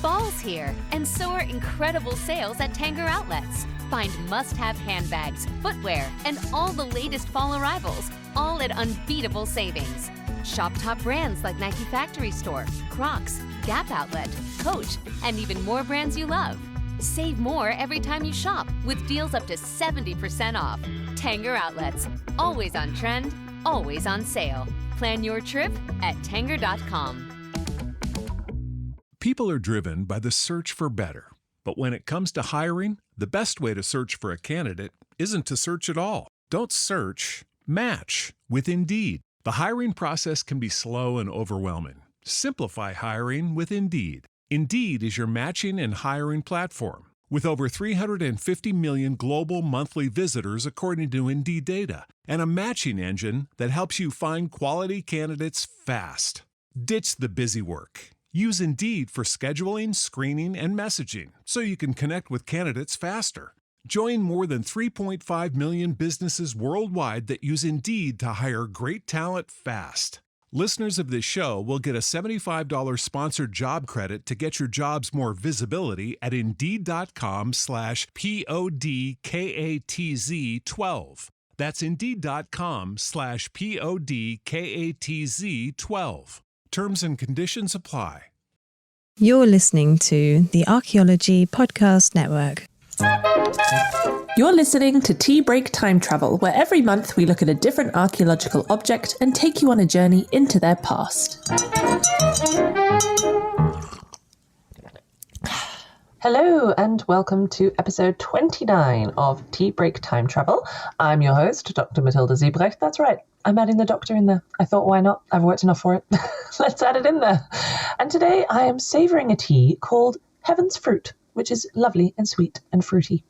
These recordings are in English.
Fall's here, and so are incredible sales at Tanger Outlets. Find must-have handbags, footwear, and all the latest fall arrivals, all at unbeatable savings. Shop top brands like Nike Factory Store, Crocs, Gap Outlet, Coach, and even more brands you love. Save more every time you shop with deals up to 70% off. Tanger Outlets, always on trend, always on sale. Plan your trip at Tanger.com. People are driven by the search for better. But when it comes to hiring, the best way to search for a candidate isn't to search at all. Don't search, match with Indeed. The hiring process can be slow and overwhelming. Simplify hiring with Indeed. Indeed is your matching and hiring platform. With over 350 million global monthly visitors according to Indeed data, and a matching engine that helps you find quality candidates fast. Ditch the busy work. Use Indeed for scheduling, screening, and messaging so you can connect with candidates faster. Join more than 3.5 million businesses worldwide that use Indeed to hire great talent fast. Listeners of this show will get a $75 sponsored job credit to get your jobs more visibility at Indeed.com/PODKATZ12. That's Indeed.com/PODKATZ12. Terms and conditions apply. You're listening to the Archaeology Podcast Network. You're listening to Tea Break Time Travel, where every month we look at a different archaeological object and take you on a journey into their past. Hello and welcome to episode 29 of Tea Break Time Travel. I'm your host, Dr. Matilda Ziebrecht. That's right, I'm adding the doctor in there. I thought, why not? I've worked enough for it. Let's add it in there. And today I am savouring a tea called Heaven's Fruit, which is lovely and sweet and fruity.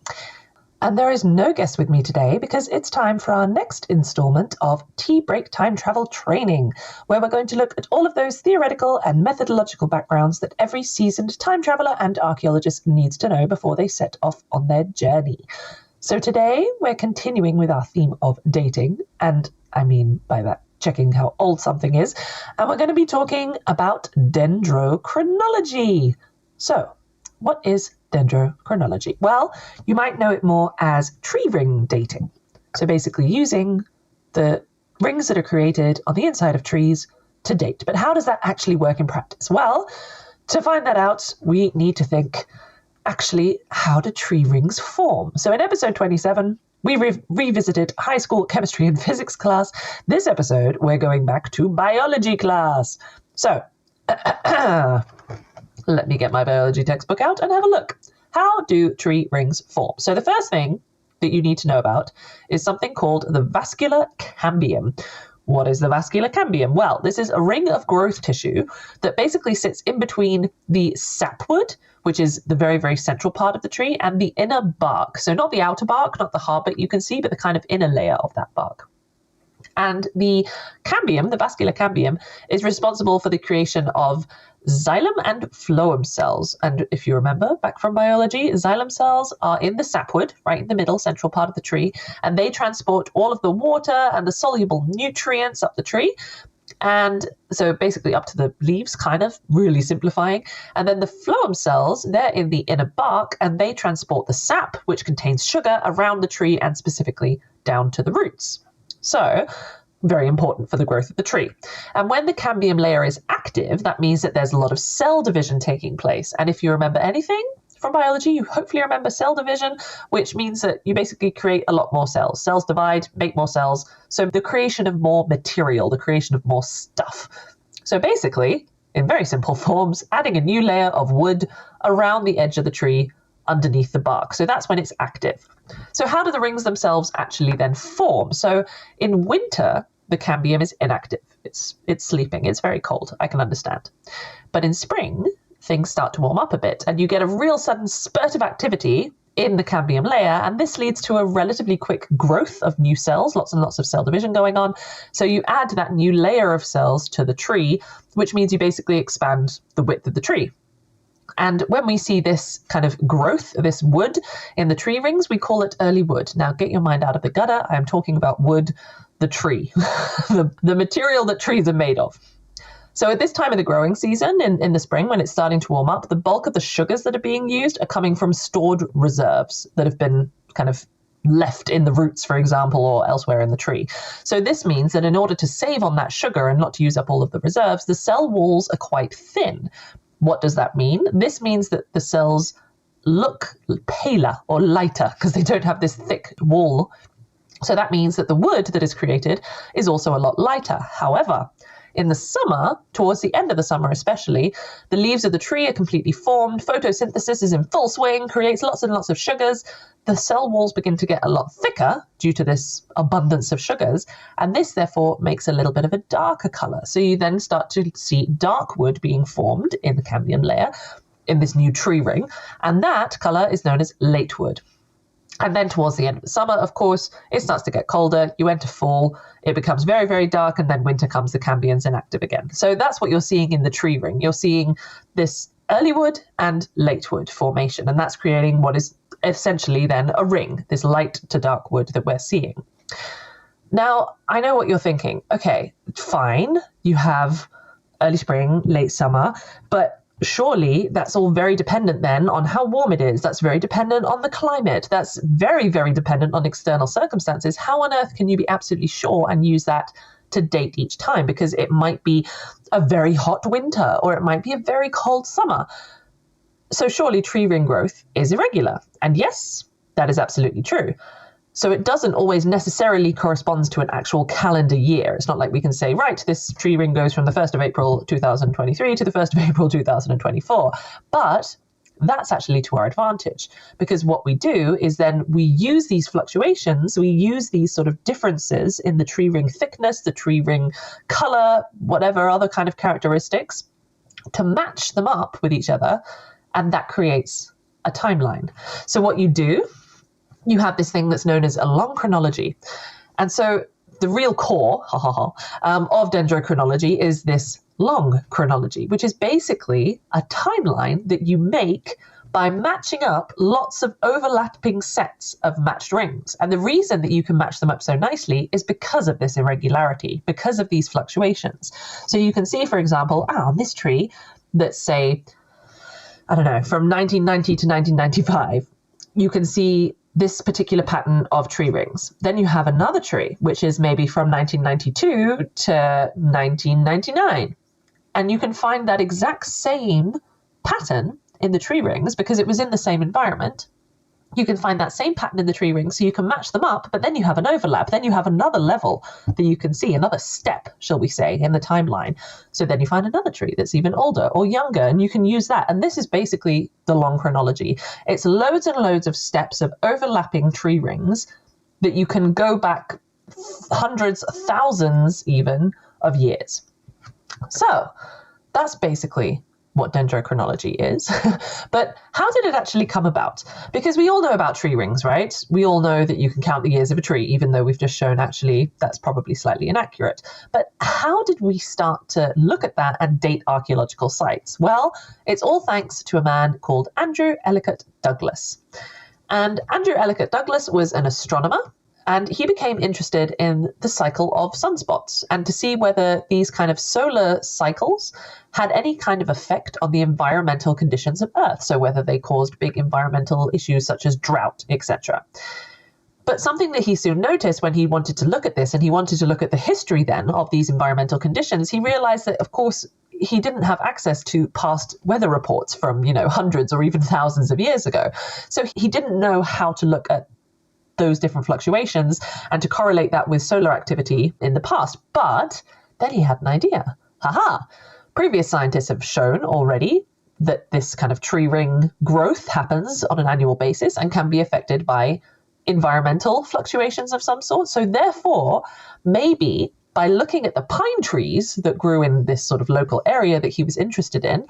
And there is no guest with me today because it's time for our next instalment of Tea Break Time Travel Training, where we're going to look at all of those theoretical and methodological backgrounds that every seasoned time traveller and archaeologist needs to know before they set off on their journey. So today we're continuing with our theme of dating, and I mean by that checking how old something is, and we're going to be talking about dendrochronology. So, what is dendrochronology? Well, you might know it more as tree ring dating. So basically using the rings that are created on the inside of trees to date. But how does that actually work in practice? Well, to find that out, we need to think, actually, how do tree rings form? So in episode 27, we revisited high school chemistry and physics class. This episode, we're going back to biology class. So, let me get my biology textbook out and have a look. How do tree rings form? So the first thing that you need to know about is something called the vascular cambium. What is the vascular cambium? Well, this is a ring of growth tissue that basically sits in between the sapwood, which is the very, very central part of the tree, and the inner bark. So not the outer bark, not the hard bit you can see, but the kind of inner layer of that bark. And the cambium, the vascular cambium, is responsible for the creation of xylem and phloem cells. And if you remember back from biology, xylem cells are in the sapwood, right in the middle, central part of the tree, and they transport all of the water and the soluble nutrients up the tree. And so basically up to the leaves, kind of, really simplifying. And then the phloem cells, they're in the inner bark, and they transport the sap, which contains sugar, around the tree and specifically down to the roots. So, very important for the growth of the tree. And when the cambium layer is active, that means that there's a lot of cell division taking place. And if you remember anything from biology, you hopefully remember cell division, which means that you basically create a lot more cells. Cells divide, make more cells. So the creation of more material, the creation of more stuff. So basically, in very simple forms, adding a new layer of wood around the edge of the tree underneath the bark. So that's when it's active. So how do the rings themselves actually then form? So in winter, the cambium is inactive. It's sleeping. It's very cold. I can understand. But in spring, things start to warm up a bit, and you get a real sudden spurt of activity in the cambium layer, and this leads to a relatively quick growth of new cells, lots and lots of cell division going on. So you add that new layer of cells to the tree, which means you basically expand the width of the tree. And when we see this kind of growth, this wood in the tree rings, we call it early wood. Now get your mind out of the gutter. I am talking about wood, the tree, the material that trees are made of. So at this time of the growing season, in the spring, when it's starting to warm up, the bulk of the sugars that are being used are coming from stored reserves that have been kind of left in the roots, for example, or elsewhere in the tree. So this means that in order to save on that sugar and not to use up all of the reserves, the cell walls are quite thin. What does that mean? This means that the cells look paler or lighter because they don't have this thick wall. So that means that the wood that is created is also a lot lighter. However, in the summer, towards the end of the summer especially, the leaves of the tree are completely formed, photosynthesis is in full swing, creates lots and lots of sugars. The cell walls begin to get a lot thicker due to this abundance of sugars, and this therefore makes a little bit of a darker color. So you then start to see dark wood being formed in the cambium layer in this new tree ring, and that color is known as late wood. And then towards the end of the summer, of course, it starts to get colder. You enter fall, it becomes very, very dark, and then winter comes, the cambium's inactive again. So that's what you're seeing in the tree ring. You're seeing this early wood and late wood formation, and that's creating what is essentially then a ring, this light to dark wood that we're seeing. Now, I know what you're thinking. Okay, fine, you have early spring, late summer, but surely that's all very dependent then on how warm it is. That's very dependent on the climate. That's very, very dependent on external circumstances. How on earth can you be absolutely sure and use that to date each time? Because it might be a very hot winter or it might be a very cold summer. So surely tree ring growth is irregular. And yes, that is absolutely true. So it doesn't always necessarily correspond to an actual calendar year. It's not like we can say, right, this tree ring goes from the 1st of April 2023 to the 1st of April 2024. But that's actually to our advantage, because what we do is then we use these fluctuations, we use these sort of differences in the tree ring thickness, the tree ring color, whatever other kind of characteristics, to match them up with each other, and that creates a timeline. So what you do, you have this thing that's known as a long chronology. And so the real core of dendrochronology is this long chronology, which is basically a timeline that you make by matching up lots of overlapping sets of matched rings. And the reason that you can match them up so nicely is because of this irregularity, because of these fluctuations. So you can see, for example, on this tree, let's say, I don't know, from 1990 to 1995, you can see this particular pattern of tree rings. Then you have another tree, which is maybe from 1992 to 1999. And you can find that exact same pattern in the tree rings because it was in the same environment. You can find that same pattern in the tree rings, so you can match them up, but then you have an overlap. Then you have another level that you can see, another step, shall we say, in the timeline. So then you find another tree that's even older or younger, and you can use that. And this is basically the long chronology. It's loads and loads of steps of overlapping tree rings that you can go back hundreds, thousands even of years. So that's basically what dendrochronology is. But how did it actually come about? Because we all know about tree rings, right? We all know that you can count the years of a tree, even though we've just shown actually that's probably slightly inaccurate. But how did we start to look at that and date archaeological sites? Well, it's all thanks to a man called Andrew Ellicott Douglas. And Andrew Ellicott Douglas was an astronomer, and he became interested in the cycle of sunspots and to see whether these kind of solar cycles had any kind of effect on the environmental conditions of Earth, so whether they caused big environmental issues such as drought, etc. But something that he soon noticed when he wanted to look at this, and he wanted to look at the history then of these environmental conditions, he realized that, of course, he didn't have access to past weather reports from, hundreds or even thousands of years ago. So he didn't know how to look at those different fluctuations and to correlate that with solar activity in the past. But then he had an idea. Previous scientists have shown already that this kind of tree ring growth happens on an annual basis and can be affected by environmental fluctuations of some sort. So therefore, maybe by looking at the pine trees that grew in this sort of local area that he was interested in,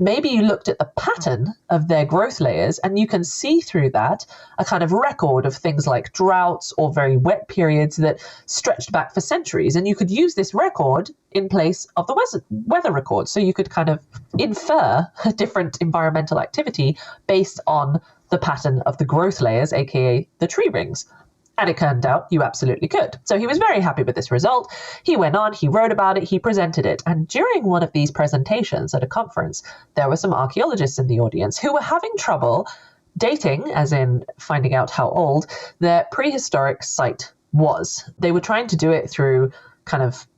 maybe you looked at the pattern of their growth layers and you can see through that a kind of record of things like droughts or very wet periods that stretched back for centuries. And you could use this record in place of the weather record. So you could kind of infer a different environmental activity based on the pattern of the growth layers, aka the tree rings. And it turned out you absolutely could. So he was very happy with this result. He went on, he wrote about it, he presented it. And during one of these presentations at a conference, there were some archaeologists in the audience who were having trouble dating, as in finding out how old, their prehistoric site was. They were trying to do it through kind of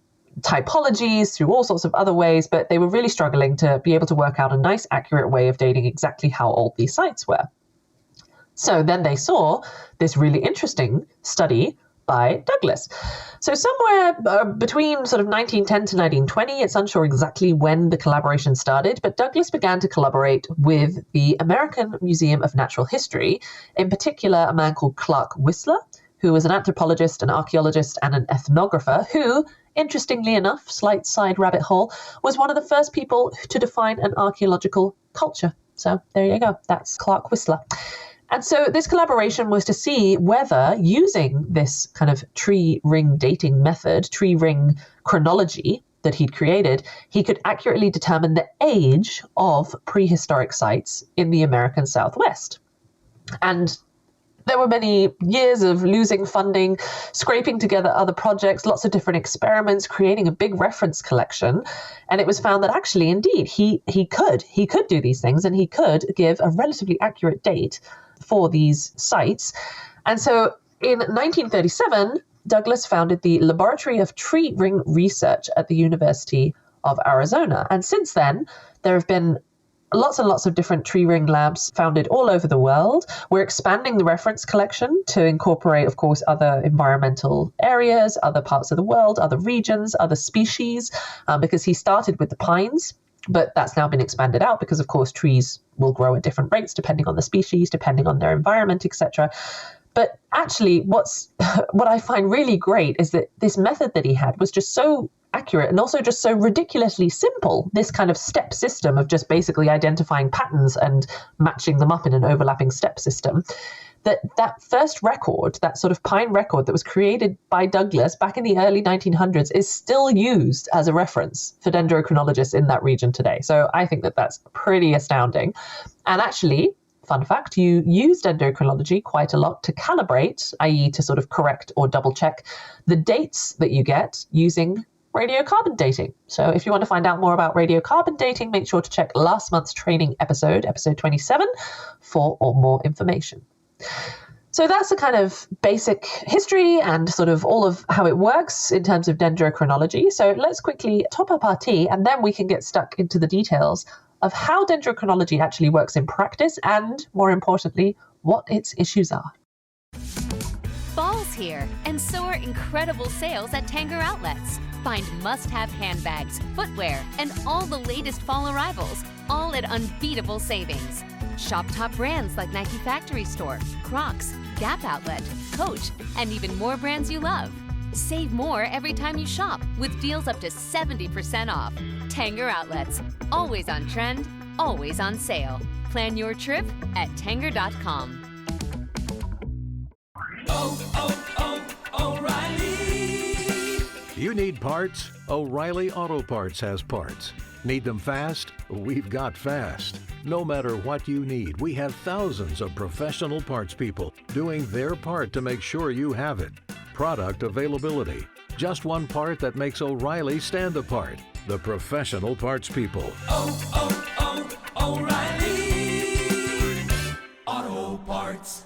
typologies, through all sorts of other ways, but they were really struggling to be able to work out a nice, accurate way of dating exactly how old these sites were. So then they saw this really interesting study by Douglas. So somewhere between sort of 1910 to 1920, it's unsure exactly when the collaboration started, but Douglas began to collaborate with the American Museum of Natural History, in particular a man called Clark Whistler, who was an anthropologist, an archaeologist, and an ethnographer who, interestingly enough, slight side rabbit hole, was one of the first people to define an archaeological culture. So there you go. That's Clark Whistler. And so this collaboration was to see whether, using this kind of tree ring dating method, tree ring chronology that he'd created, he could accurately determine the age of prehistoric sites in the American Southwest. And there were many years of losing funding, scraping together other projects, lots of different experiments, creating a big reference collection. And it was found that actually, indeed, he could do these things, and he could give a relatively accurate date for these sites. And so in 1937, Douglas founded the Laboratory of Tree Ring Research at the University of Arizona. And since then, there have been lots and lots of different tree ring labs founded all over the world. We're expanding the reference collection to incorporate, of course, other environmental areas, other parts of the world, other regions, other species, because he started with the pines. But that's now been expanded out because, of course, trees will grow at different rates depending on the species, depending on their environment, etc. But actually, what I find really great is that this method that he had was just so accurate and also just so ridiculously simple, this kind of step system of just basically identifying patterns and matching them up in an overlapping step system, that first record, that sort of pine record that was created by Douglas back in the early 1900s is still used as a reference for dendrochronologists in that region today. So I think that that's pretty astounding. And actually, fun fact, you use dendrochronology quite a lot to calibrate, i.e. to sort of correct or double check the dates that you get using radiocarbon dating. So if you want to find out more about radiocarbon dating, make sure to check last month's training episode 27, for more information. So that's a kind of basic history and sort of all of how it works in terms of dendrochronology. So let's quickly top up our tea, and then we can get stuck into the details of how dendrochronology actually works in practice and, more importantly, what its issues are. Fall's here, and so are incredible sales at Tanger Outlets. Find must-have handbags, footwear, and all the latest fall arrivals, all at unbeatable savings. Shop top brands like Nike Factory Store, Crocs, Gap Outlet, Coach, and even more brands you love. Save more every time you shop with deals up to 70% off. Tanger Outlets, always on trend, always on sale. Plan your trip at Tanger.com. O'Reilly. You need parts? O'Reilly Auto Parts has parts. Need them fast? We've got fast. No matter what you need, we have thousands of professional parts people doing their part to make sure you have it. Product availability. Just one part that makes O'Reilly stand apart. The professional parts people. O'Reilly Auto Parts.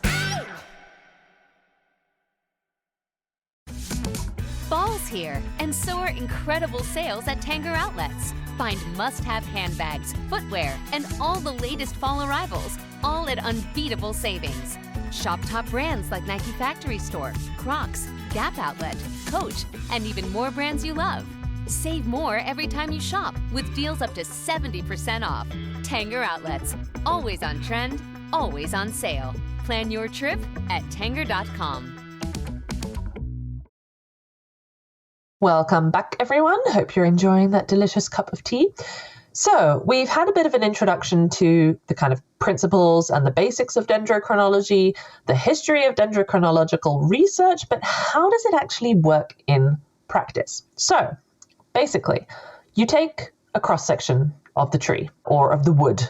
Fall's here, and so are incredible sales at Tanger Outlets. Find must-have handbags, footwear, and all the latest fall arrivals, all at unbeatable savings. Shop top brands like Nike Factory Store, Crocs, Gap Outlet, Coach, and even more brands you love. Save more every time you shop with deals up to 70% off. Tanger Outlets, always on trend, always on sale. Plan your trip at Tanger.com. Welcome back, everyone. Hope you're enjoying that delicious cup of tea. So we've had a bit of an introduction to the kind of principles and the basics of dendrochronology, the history of dendrochronological research, but how does it actually work in practice? So basically, you take a cross-section of the tree or of the wood,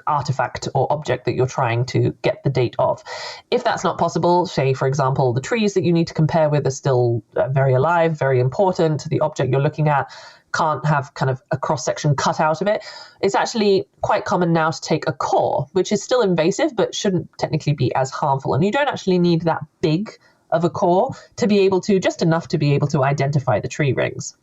artifact or object that you're trying to get the date of. If that's not possible, say, for example, the trees that you need to compare with are still very alive, very important, the object you're looking at can't have kind of a cross-section cut out of it, it's actually quite common now to take a core, which is still invasive but shouldn't technically be as harmful. And you don't actually need that big of a core to be able to, just enough to be able to identify the tree rings.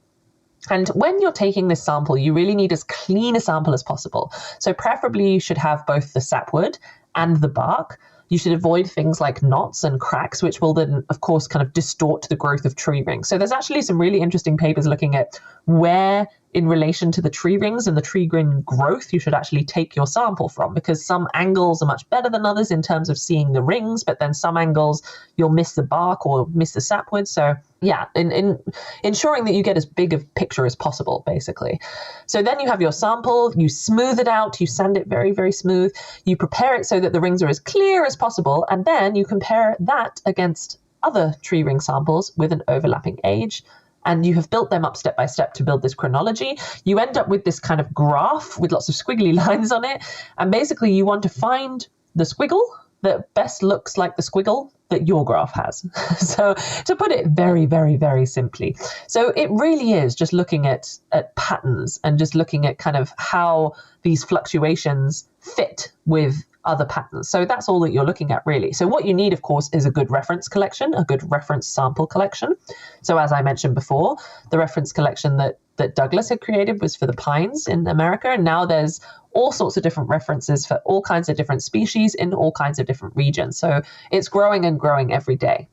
And when you're taking this sample, you really need as clean a sample as possible. So preferably you should have both the sapwood and the bark. You should avoid things like knots and cracks, which will then, of course, kind of distort the growth of tree rings. So there's actually some really interesting papers looking at where, in relation to the tree rings and the tree ring growth, you should actually take your sample from, because some angles are much better than others in terms of seeing the rings, but then some angles you'll miss the bark or miss the sapwood. So yeah, in ensuring that you get as big a picture as possible, basically. So then you have your sample, you smooth it out, you sand it very, very smooth, you prepare it so that the rings are as clear as possible, and then you compare that against other tree ring samples with an overlapping age. And you have built them up step by step to build this chronology. You end up with this kind of graph with lots of squiggly lines on it. And basically you want to find the squiggle that best looks like the squiggle that your graph has. So to put it very, very, very simply. So it really is just looking at patterns and just looking at kind of how these fluctuations fit with other patterns. So that's all that you're looking at, really. So what you need, of course, is a good reference collection, a good reference sample collection. So as I mentioned before, the reference collection that Douglas had created was for the pines in America. And now there's all sorts of different references for all kinds of different species in all kinds of different regions. So it's growing and growing every day.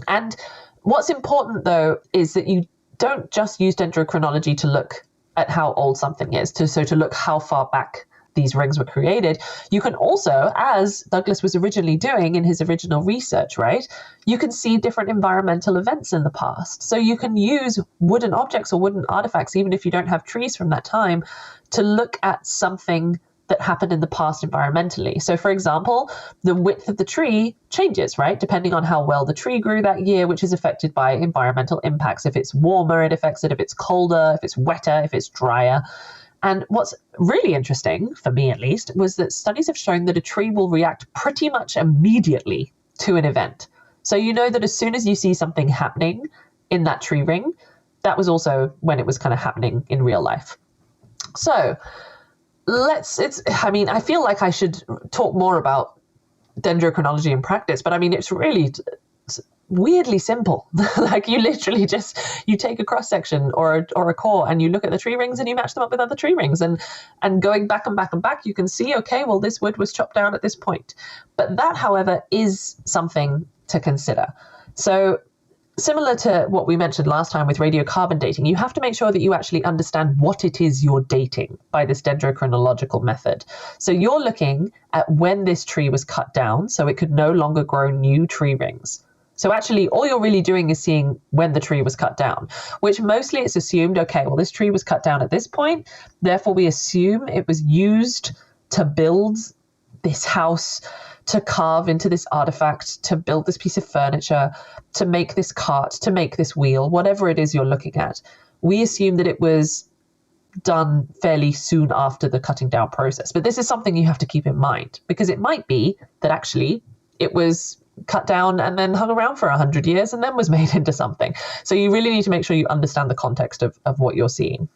And what's important, though, is that you don't just use dendrochronology to look at how old something is, to look how far back these rings were created. You can also, as Douglas was originally doing in his original research, right, you can see different environmental events in the past. So you can use wooden objects or wooden artifacts, even if you don't have trees from that time, to look at something that happened in the past environmentally. So for example, the width of the tree changes, right, depending on how well the tree grew that year, which is affected by environmental impacts. If it's warmer, it affects it. If it's colder, if it's wetter, if it's drier. And what's really interesting, for me at least, was that studies have shown that a tree will react pretty much immediately to an event. So you know that as soon as you see something happening in that tree ring, that was also when it was kind of happening in real life. So I feel like I should talk more about dendrochronology in practice, but I mean, it's really weirdly simple. Like you literally you take a cross section or a core and you look at the tree rings and you match them up with other tree rings, and going back and back and back, you can see, okay, well, this wood was chopped down at this point. But that, however, is something to consider. So similar to what we mentioned last time with radiocarbon dating, you have to make sure that you actually understand what it is you're dating by this dendrochronological method. So you're looking at when this tree was cut down so it could no longer grow new tree rings. So actually, all you're really doing is seeing when the tree was cut down, which mostly it's assumed, okay, well, this tree was cut down at this point. Therefore, we assume it was used to build this house, to carve into this artifact, to build this piece of furniture, to make this cart, to make this wheel, whatever it is you're looking at. We assume that it was done fairly soon after the cutting down process. But this is something you have to keep in mind, because it might be that actually it was cut down and then hung around for 100 years and then was made into something. So you really need to make sure you understand the context of what you're seeing.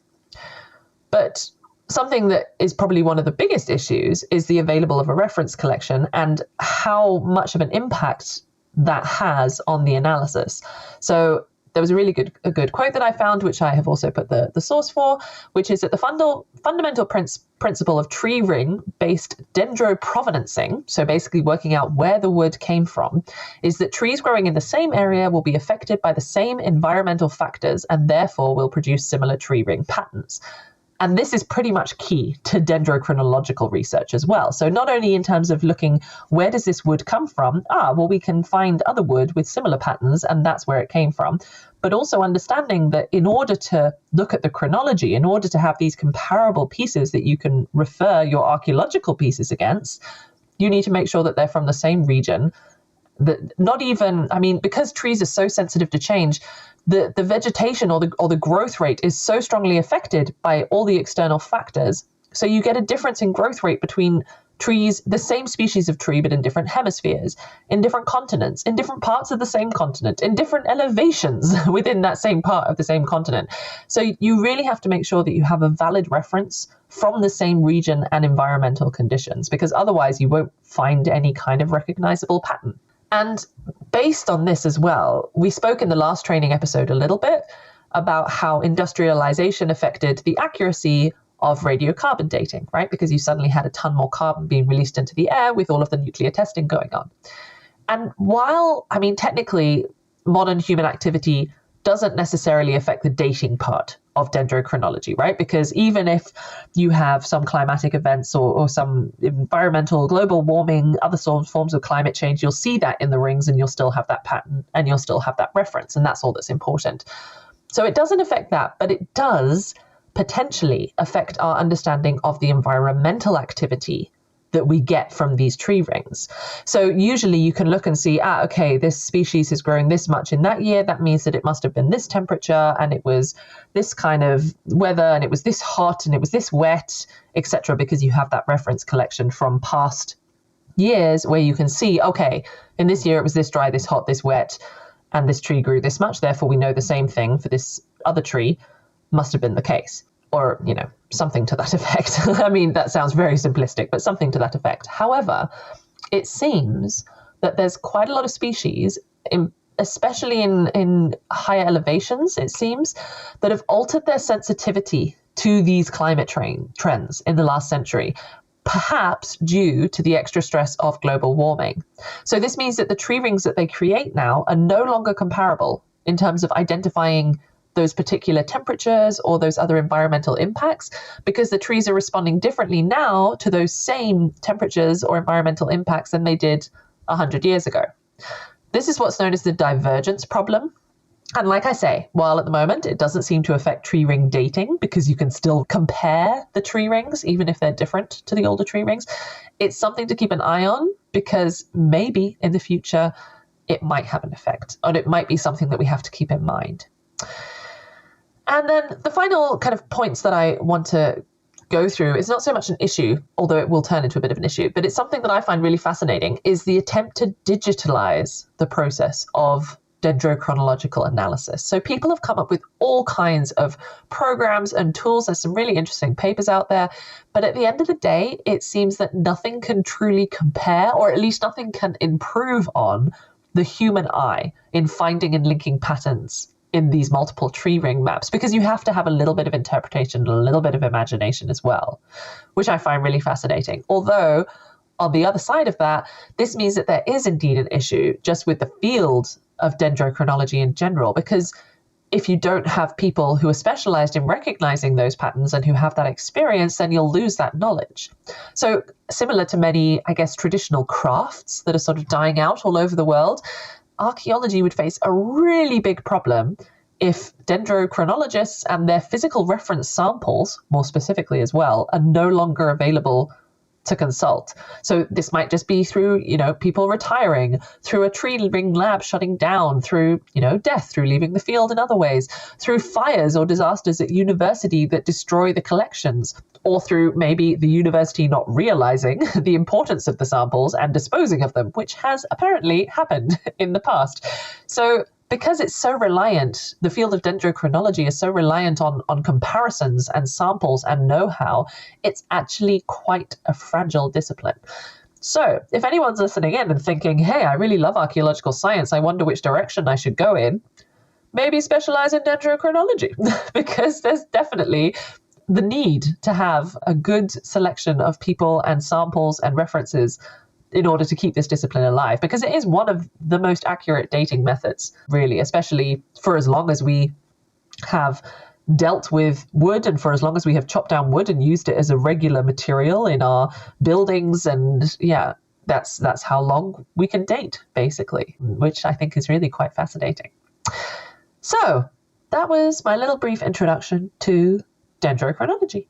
But something that is probably one of the biggest issues is the availability of a reference collection and how much of an impact that has on the analysis. So there was a really good quote that I found, which I have also put the source for, which is that the fundamental principle of tree ring-based dendroprovenancing, so basically working out where the wood came from, is that trees growing in the same area will be affected by the same environmental factors and therefore will produce similar tree ring patterns. And this is pretty much key to dendrochronological research as well. So not only in terms of looking, where does this wood come from? Well, we can find other wood with similar patterns, and that's where it came from. But also understanding that in order to look at the chronology, in order to have these comparable pieces that you can refer your archaeological pieces against, you need to make sure that they're from the same region. Because trees are so sensitive to change, the vegetation or the growth rate is so strongly affected by all the external factors So you get a difference in growth rate between trees, the same species of tree, but in different hemispheres, in different continents, in different parts of the same continent, in different elevations within that same part of the same continent. So you really have to make sure that you have a valid reference from the same region and environmental conditions, because otherwise you won't find any kind of recognizable pattern. And based on this as well, we spoke in the last training episode a little bit about how industrialization affected the accuracy of radiocarbon dating, right? Because you suddenly had a ton more carbon being released into the air with all of the nuclear testing going on. And while, technically, modern human activity doesn't necessarily affect the dating part of dendrochronology, right? Because even if you have some climatic events or some environmental global warming, other forms of climate change, you'll see that in the rings and you'll still have that pattern and you'll still have that reference. And that's all that's important. So it doesn't affect that, but it does potentially affect our understanding of the environmental activity that we get from these tree rings. So usually you can look and see, okay, this species has grown this much in that year. That means that it must have been this temperature and it was this kind of weather and it was this hot and it was this wet, etc., because you have that reference collection from past years where you can see, okay, in this year it was this dry, this hot, this wet, and this tree grew this much. Therefore, we know the same thing for this other tree must have been the case, or, something to that effect. That sounds very simplistic, but something to that effect. However, it seems that there's quite a lot of species, especially in higher elevations, it seems, that have altered their sensitivity to these climate trends in the last century, perhaps due to the extra stress of global warming. So this means that the tree rings that they create now are no longer comparable in terms of identifying those particular temperatures or those other environmental impacts, because the trees are responding differently now to those same temperatures or environmental impacts than they did 100 years ago. This is what's known as the divergence problem. And like I say, while at the moment it doesn't seem to affect tree ring dating because you can still compare the tree rings, even if they're different to the older tree rings, it's something to keep an eye on because maybe in the future it might have an effect, and it might be something that we have to keep in mind. And then the final kind of points that I want to go through is not so much an issue, although it will turn into a bit of an issue, but it's something that I find really fascinating, is the attempt to digitalize the process of dendrochronological analysis. So people have come up with all kinds of programs and tools. There's some really interesting papers out there, but at the end of the day, it seems that nothing can truly compare, or at least nothing can improve on the human eye in finding and linking patterns in these multiple tree ring maps, because you have to have a little bit of interpretation and a little bit of imagination as well, which I find really fascinating. Although on the other side of that, this means that there is indeed an issue just with the field of dendrochronology in general, because if you don't have people who are specialized in recognizing those patterns and who have that experience, then you'll lose that knowledge. So similar to many, traditional crafts that are sort of dying out all over the world, archaeology would face a really big problem if dendrochronologists and their physical reference samples, more specifically as well, are no longer available to consult. So this might just be through, people retiring, through a tree ring lab shutting down, through, death, through leaving the field in other ways, through fires or disasters at university that destroy the collections, or through maybe the university not realizing the importance of the samples and disposing of them, which has apparently happened in the past. So because it's so reliant, the field of dendrochronology is so reliant on comparisons and samples and know-how, it's actually quite a fragile discipline. So if anyone's listening in and thinking, hey, I really love archaeological science, I wonder which direction I should go in, maybe specialize in dendrochronology, because there's definitely the need to have a good selection of people and samples and references in order to keep this discipline alive, because it is one of the most accurate dating methods, really, especially for as long as we have dealt with wood and for as long as we have chopped down wood and used it as a regular material in our buildings. And that's how long we can date, basically, which I think is really quite fascinating. So that was my little brief introduction to dendrochronology.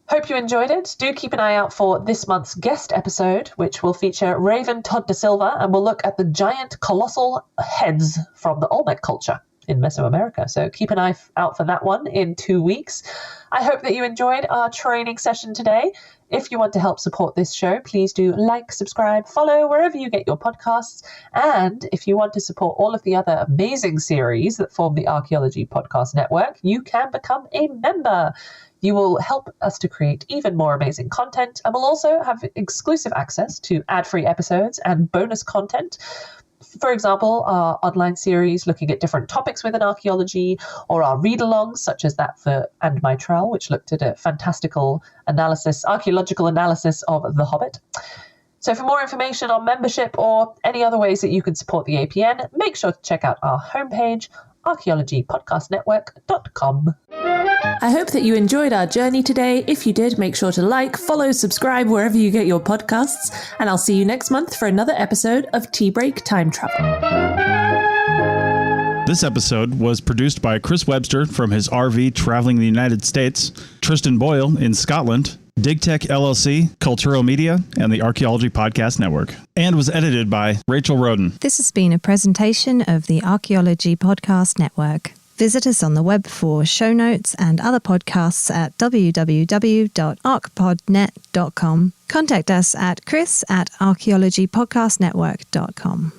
Hope you enjoyed it. Do keep an eye out for this month's guest episode, which will feature Raven Todd da Silva, and we'll look at the giant colossal heads from the Olmec culture. in Mesoamerica. So keep an eye out for that one in 2 weeks. I hope that you enjoyed our training session today. If you want to help support this show, please do like, subscribe, follow wherever you get your podcasts. And if you want to support all of the other amazing series that form the Archaeology Podcast Network, you can become a member. You will help us to create even more amazing content, and we'll also have exclusive access to ad-free episodes and bonus content. For example, our online series looking at different topics within archaeology, or our read-alongs, such as that for And My Trowel, which looked at a fantastical archaeological analysis of The Hobbit. So for more information on membership or any other ways that you can support the APN, make sure to check out our homepage, archaeologypodcastnetwork.com. I hope that you enjoyed our journey today. If you did, make sure to like, follow, subscribe wherever you get your podcasts, and I'll see you next month for another episode of Tea Break Time Travel. This episode was produced by Chris Webster from his RV traveling the United States, Tristan Boyle in Scotland, DigTech LLC, Cultural Media, and the Archaeology Podcast Network, and was edited by Rachel Roden. This has been a presentation of the Archaeology Podcast Network. Visit us on the web for show notes and other podcasts at www.archpodnet.com. Contact us at chris@archaeologypodcastnetwork.com.